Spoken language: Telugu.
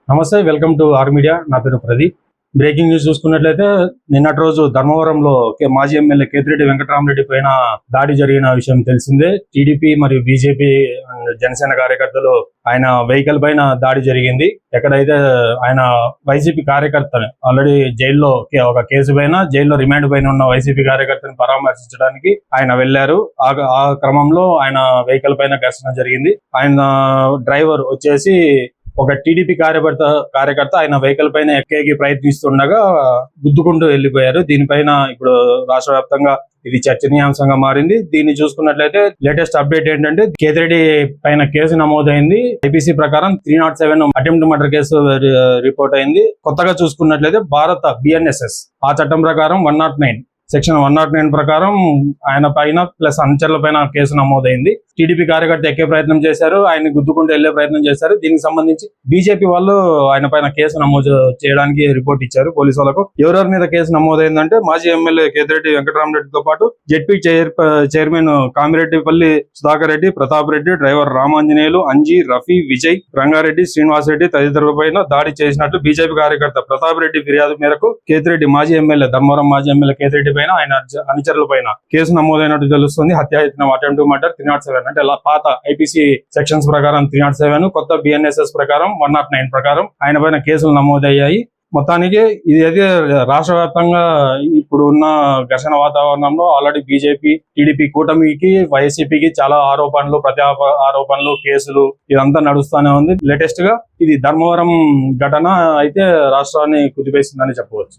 నమస్తే, వెల్కమ్ టు ఆర్ మీడియా. నా పేరు ప్రదీప్. బ్రేకింగ్ న్యూస్ చూసుకున్నట్లయితే నిన్నటి రోజు ధర్మవరంలో మాజీ ఎమ్మెల్యే కేతిరెడ్డి వెంకటరామరెడ్డి పైన దాడి జరిగిన విషయం తెలిసిందే. టీడీపీ మరియు బీజేపీ జనసేన కార్యకర్తలు ఆయన వెహికల్ పైన దాడి జరిగింది. ఎక్కడైతే ఆయన వైసీపీ కార్యకర్తని ఆల్రెడీ జైల్లో ఒక కేసు పైన జైల్లో రిమాండ్ పైన ఉన్న వైసీపీ కార్యకర్తని పరామర్శించడానికి ఆయన వెళ్లారు. ఆ క్రమంలో ఆయన వెహికల్ పైన ఘర్షణ జరిగింది. ఆయన డ్రైవర్ వచ్చేసి ఒక టీడీపీ కార్యకర్త ఆయన వెహికల్ పైన ఎక్కేకి ప్రయత్నిస్తుండగా గుద్దుకుంటూ వెళ్లిపోయారు. దీనిపైన ఇప్పుడు రాష్ట్ర వ్యాప్తంగా ఇది చర్చనీయాంశంగా మారింది. దీన్ని చూసుకున్నట్లయితే లేటెస్ట్ అప్డేట్ ఏంటంటే కేతిరెడ్డి పైన కేసు నమోదైంది. ఐపీసీ ప్రకారం 307 అటెంప్ట్ మర్డర్ కేసు రిపోర్ట్ అయింది. కొత్తగా చూసుకున్నట్లయితే భారత బిఎన్ఎస్ఎస్ ఆ చట్టం ప్రకారం 109 సెక్షన్ 109 ప్రకారం ఆయన పైన ప్లస్ అనుచరుల పైన కేసు నమోదైంది. టీడీపీ కార్యకర్త ఎక్కే ప్రయత్నం చేశారు, ఆయన గుద్దుకుంటూ వెళ్లే ప్రయత్నం చేశారు. దీనికి సంబంధించి బీజేపీ వాళ్ళు ఆయన పైన కేసు నమోదు చేయడానికి రిపోర్ట్ ఇచ్చారు పోలీసు వాళ్ళకు. ఎవరెవరి మీద కేసు నమోదైందంటే మాజీ ఎమ్మెల్యే కేతిరెడ్డి వెంకటరామరెడ్డితో పాటు ZP chairman Kamireddipalli Sudhakar Reddy, Pratap Reddy, driver Ramanjaneyulu, Anji, Rafi, Vijay, Rangareddy, Srinivasareddy తదితరులపైన దాడి చేసినట్లు బీజేపీ కార్యకర్త ప్రతాప్ రెడ్డి ఫిర్యాదు మేరకు కేతిరెడ్డి మాజీ ఎమ్మెల్యే ధర్మవరం మాజీ ఎమ్మెల్యే కేతిరెడ్డి పైన ఆయన అనుచరుల పైన కేసు నమోదైనట్టు తెలుస్తుంది. హత్యాయత్నం, అటెంప్ట్ మర్డర్ 307 అంటే పాత ఐపీసీ సెక్షన్స్ ప్రకారం 307, కొత్త బిఎన్ఎస్ఎస్ ప్రకారం 109 ప్రకారం ఆయన పైన కేసులు నమోదయ్యాయి. మొత్తానికి ఇది అయితే రాష్ట్ర వ్యాప్తంగా ఇప్పుడు ఉన్న ఘర్షణ వాతావరణంలో ఆల్రెడీ బీజేపీ టీడీపీ కూటమికి వైసీపీకి చాలా ఆరోపణలు, ఆరోపణలు, కేసులు ఇదంతా నడుస్తూనే ఉంది. లేటెస్ట్ గా ఇది ధర్మవరం ఘటన అయితే రాష్ట్రాన్ని కుదిపేసిందని చెప్పవచ్చు.